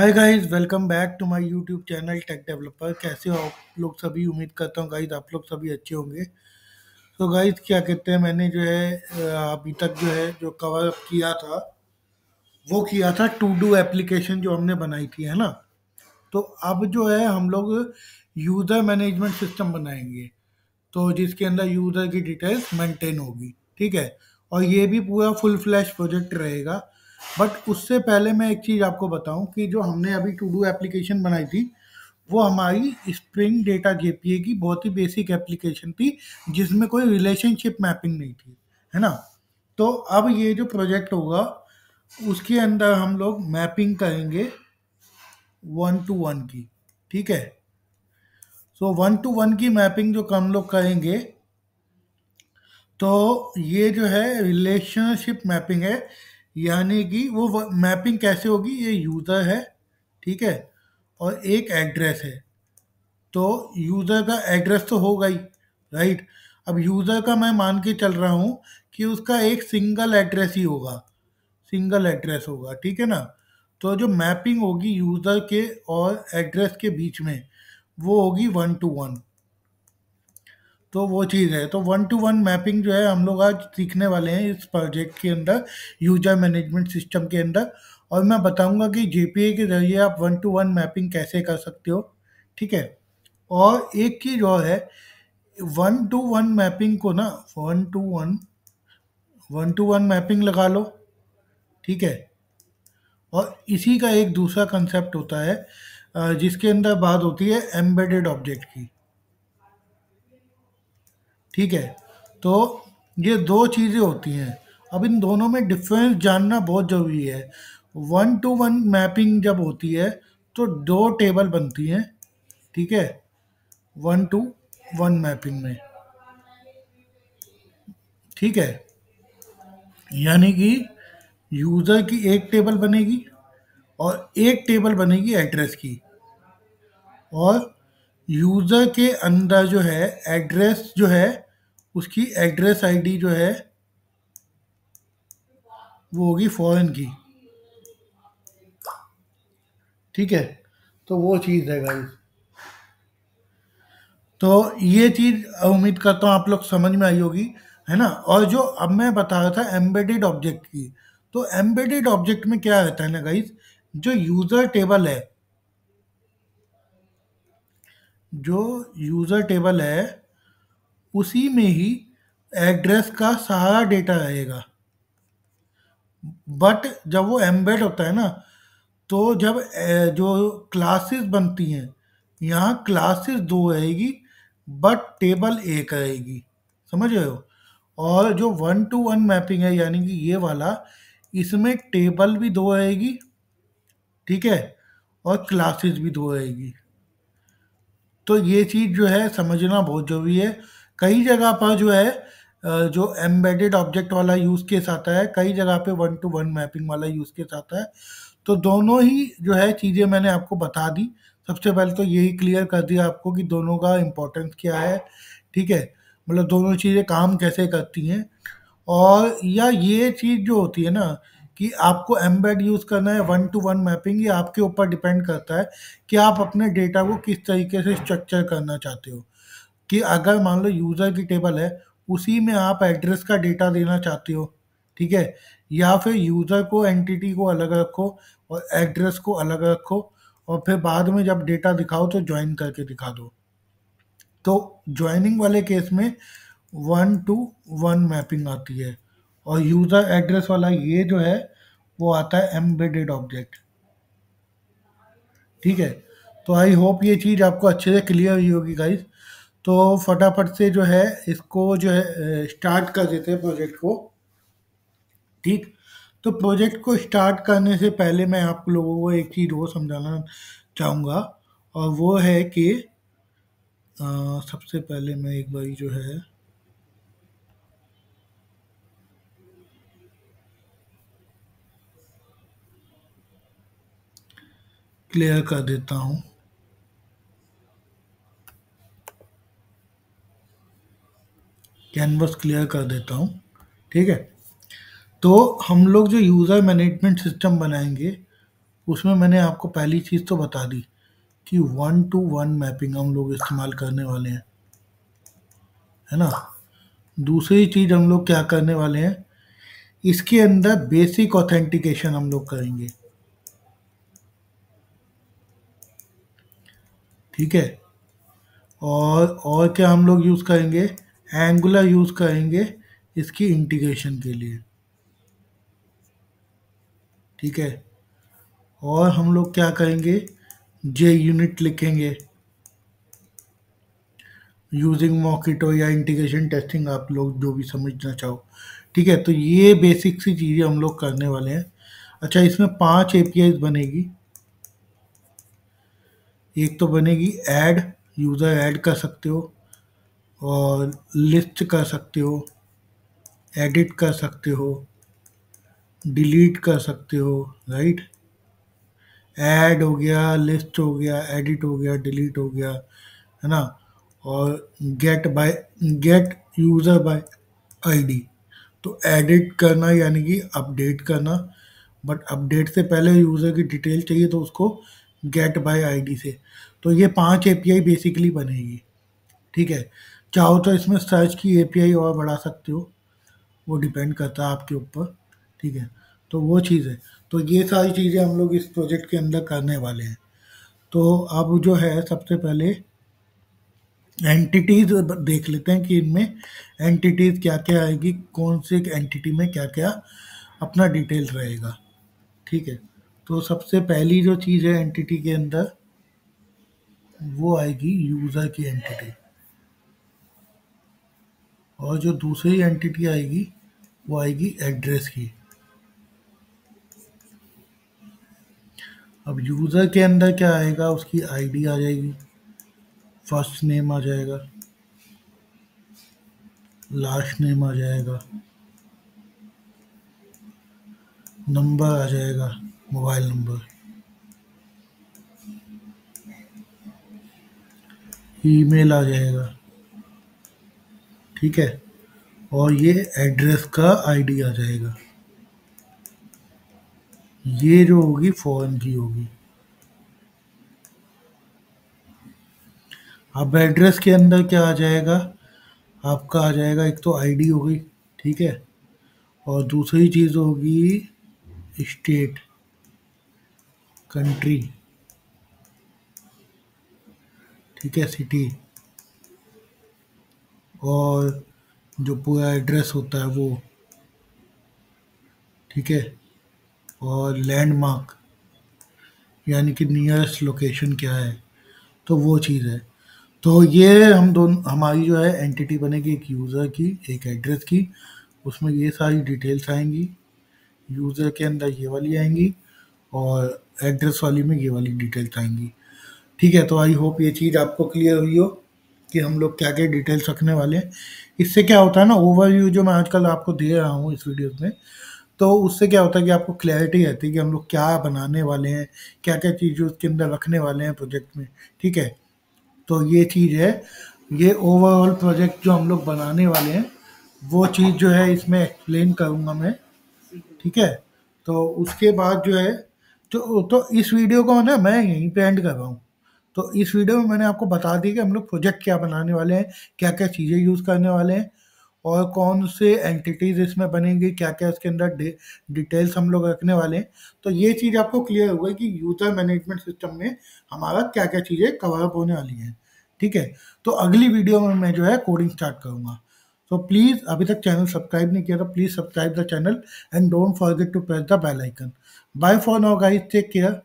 Hi guys, welcome back to my YouTube channel tech developer. कैसे हो आप लोग सभी? उम्मीद करता हूँ गाइस आप लोग सभी अच्छे होंगे। तो गाइस क्या कहते हैं, मैंने जो है अभी तक जो है जो कवर अप किया था वो किया था टू डू एप्लीकेशन जो हमने बनाई थी, है ना। तो अब जो है हम लोग यूज़र मैनेजमेंट सिस्टम बनाएंगे, तो जिसके अंदर यूज़र की डिटेल्स मेंटेन होगी। ठीक है। और ये भी पूरा फुल फ्लैश प्रोजेक्ट रहेगा। बट उससे पहले मैं एक चीज़ आपको बताऊं कि जो हमने अभी टू डू एप्लीकेशन बनाई थी वो हमारी स्प्रिंग डेटा जेपीए की बहुत ही बेसिक एप्लीकेशन थी, जिसमें कोई रिलेशनशिप मैपिंग नहीं थी, है ना। तो अब ये जो प्रोजेक्ट होगा उसके अंदर हम लोग मैपिंग करेंगे वन टू वन की। ठीक है। सो वन टू वन की मैपिंग जो हम लोग करेंगे, तो ये जो है रिलेशनशिप मैपिंग है। यानी कि वो मैपिंग कैसे होगी, ये यूज़र है, ठीक है, और एक एड्रेस है। तो यूज़र का एड्रेस तो होगा ही, राइट। अब यूज़र का मैं मान के चल रहा हूँ कि उसका एक सिंगल एड्रेस ही होगा, सिंगल एड्रेस होगा, ठीक है ना। तो जो मैपिंग होगी यूज़र के और एड्रेस के बीच में वो होगी वन टू वन। तो वो चीज़ है, तो वन टू वन मैपिंग जो है हम लोग आज सीखने वाले हैं इस प्रोजेक्ट के अंदर, यूजर मैनेजमेंट सिस्टम के अंदर। और मैं बताऊंगा कि जेपीए के जरिए आप वन टू वन मैपिंग कैसे कर सकते हो। ठीक है। और एक चीज़ और है, वन टू वन मैपिंग को ना, वन टू वन मैपिंग लगा लो, ठीक है। और इसी का एक दूसरा कंसेप्ट होता है जिसके अंदर बात होती है एम्बेडेड ऑब्जेक्ट की। ठीक है। तो ये दो चीज़ें होती हैं। अब इन दोनों में डिफरेंस जानना बहुत ज़रूरी है। वन टू वन मैपिंग जब होती है तो दो टेबल बनती हैं, ठीक है, वन टू वन मैपिंग में। ठीक है। यानी कि यूज़र की एक टेबल बनेगी और एक टेबल बनेगी एड्रेस की। और यूज़र के अंदर जो है एड्रेस जो है, उसकी एड्रेस आईडी जो है वो होगी फॉरेन की। ठीक है। तो वो चीज़ है गाइस। तो ये चीज़ उम्मीद करता हूँ आप लोग समझ में आई होगी, है ना। और जो अब मैं बता रहा था एम्बेडेड ऑब्जेक्ट की, तो एम्बेडेड ऑब्जेक्ट में क्या रहता है ना गाइस, जो यूज़र टेबल है, जो यूज़र टेबल है उसी में ही एड्रेस का सारा डेटा रहेगा। बट जब वो एम्बेड होता है ना, तो जब जो क्लासेस बनती हैं, यहाँ क्लासेस दो रहेगी बट टेबल एक रहेगी। समझ रहे हो। और जो वन टू वन मैपिंग है यानी कि ये वाला, इसमें टेबल भी दो रहेगी, ठीक है, और क्लासेस भी दो रहेगी। तो ये चीज़ जो है समझना बहुत ज़रूरी है। कई जगह पर जो है जो एम्बेडेड ऑब्जेक्ट वाला यूज़ केस आता है, कई जगह पे वन टू वन मैपिंग वाला यूज़ केस आता है। तो दोनों ही जो है चीज़ें मैंने आपको बता दी। सबसे पहले तो यही क्लियर कर दिया आपको कि दोनों का इम्पोर्टेंस क्या है, ठीक है, मतलब दोनों चीज़ें काम कैसे करती हैं। और या ये चीज़ जो होती है ना कि आपको एम्बेड यूज़ करना है वन टू वन मैपिंग, ये आपके ऊपर डिपेंड करता है कि आप अपने डेटा को किस तरीके से स्ट्रक्चर करना चाहते हो। कि अगर मान लो यूज़र की टेबल है, उसी में आप एड्रेस का डेटा देना चाहते हो, ठीक है, या फिर यूज़र को एंटिटी को अलग रखो और एड्रेस को अलग रखो, और फिर बाद में जब डेटा दिखाओ तो ज्वाइन करके दिखा दो। तो ज्वाइनिंग वाले केस में वन टू वन मैपिंग आती है। और यूज़र एड्रेस वाला ये जो है वो आता है एम्बेडेड ऑब्जेक्ट। ठीक है। तो आई होप ये चीज़ आपको अच्छे से क्लियर हुई होगी गाइस। तो फटाफट से जो है इसको जो है स्टार्ट कर देते हैं प्रोजेक्ट को। ठीक। तो प्रोजेक्ट को स्टार्ट करने से पहले मैं आप लोगों को एक चीज़ वो समझाना चाहूँगा, और वो है कि सबसे पहले मैं एक बार जो है क्लियर कर देता हूँ। कैनवस क्लियर कर देता हूँ, ठीक है। तो हम लोग जो यूज़र मैनेजमेंट सिस्टम बनाएंगे उसमें मैंने आपको पहली चीज़ तो बता दी कि 1-to-1 मैपिंग हम लोग इस्तेमाल करने वाले हैं, है ना। दूसरी चीज़ हम लोग क्या करने वाले हैं, इसके अंदर बेसिक ऑथेंटिकेशन हम लोग करेंगे, ठीक है। और क्या हम लोग यूज़ करेंगे, एंगुलर यूज़ करेंगे इसकी इंटीग्रेशन के लिए, ठीक है। और हम लोग क्या करेंगे, जे यूनिट लिखेंगे यूजिंग मॉकिटो या इंटीग्रेशन टेस्टिंग, आप लोग जो भी समझना चाहो, ठीक है। तो ये बेसिक सी चीज़ें हम लोग करने वाले हैं। अच्छा, इसमें 5 एपीआईज बनेगी। एक तो बनेगी ऐड, यूज़र ऐड कर सकते हो, और लिस्ट कर सकते हो, एडिट कर सकते हो, डिलीट कर सकते हो, राइट। ऐड हो गया, लिस्ट हो गया, एडिट हो गया, डिलीट हो गया, है ना। और गेट यूज़र बाय आईडी, तो एडिट करना यानी कि अपडेट करना, बट अपडेट से पहले यूज़र की डिटेल चाहिए तो उसको गेट बाय आईडी से। तो ये 5 एपीआई बेसिकली बनेगी, ठीक है। चाहो तो इसमें सर्च की एपीआई और बढ़ा सकते हो, वो डिपेंड करता है आपके ऊपर, ठीक है। तो वो चीज़ है। तो ये सारी चीज़ें हम लोग इस प्रोजेक्ट के अंदर करने वाले हैं। तो अब जो है सबसे पहले एंटिटीज देख लेते हैं कि इनमें एंटिटीज क्या क्या आएगी, कौन से एंटिटी में क्या क्या अपना डिटेल रहेगा, ठीक है। तो सबसे पहली जो चीज़ है एंटिटी के अंदर, वो आएगी यूज़र की एंटिटी। और जो दूसरी एंटिटी आएगी वो आएगी एड्रेस की। अब यूज़र के अंदर क्या आएगा, उसकी आईडी आ जाएगी, फर्स्ट नेम आ जाएगा, लास्ट नेम आ जाएगा, नंबर आ जाएगा, मोबाइल नंबर, ईमेल आ जाएगा, ठीक है। और ये एड्रेस का आईडी आ जाएगा। ये जो होगी फॉरेन की होगी। अब एड्रेस के अंदर क्या आ जाएगा, आपका आ जाएगा, एक तो आईडी हो गई, ठीक है। और दूसरी चीज़ होगी स्टेट, कंट्री, ठीक है, सिटी, और जो पूरा एड्रेस होता है वो, ठीक है। और लैंडमार्क यानी कि नियरेस्ट लोकेशन क्या है, तो वो चीज़ है। तो ये हम दोनों, हमारी जो है एंटिटी बनेगी, एक यूज़र की, एक एड्रेस की। उसमें ये सारी डिटेल्स आएंगी, यूज़र के अंदर ये वाली आएंगी, और एड्रेस वाली में ये वाली डिटेल्स आएंगी, ठीक है। तो आई होप ये चीज़ आपको क्लियर हुई हो कि हम लोग क्या क्या डिटेल्स रखने वाले हैं। इससे क्या होता है ना, ओवरव्यू जो मैं आजकल आपको दे रहा हूँ इस वीडियो में, तो उससे क्या होता है कि आपको क्लैरिटी रहती है कि हम लोग क्या बनाने वाले हैं, क्या क्या चीज़ें उसके अंदर रखने वाले हैं प्रोजेक्ट में, ठीक है। तो ये चीज़ है, ये ओवरऑल प्रोजेक्ट जो हम लोग बनाने वाले हैं, वो चीज़ जो है इसमें एक्सप्लेन करूँगा मैं, ठीक है। तो उसके बाद जो है, तो इस वीडियो को ना मैं यहीं पे एंड कर रहा हूँ। तो इस वीडियो में मैंने आपको बता दी कि हम लोग प्रोजेक्ट क्या बनाने वाले हैं, क्या क्या चीज़ें यूज़ करने वाले हैं, और कौन से एंटिटीज़ इसमें बनेंगी, क्या क्या इसके अंदर डिटेल्स हम लोग रखने वाले हैं। तो ये चीज़ आपको क्लियर होगा कि यूज़र मैनेजमेंट सिस्टम में हमारा क्या क्या चीज़ें कवर अप होने वाली हैं, ठीक है। तो अगली वीडियो में मैं जो है कोडिंग स्टार्ट करूँगा। तो प्लीज़ अभी तक चैनल सब्सक्राइब नहीं किया तो please subscribe the channel and don't forget to press the bell icon. Bye for now guys, take care.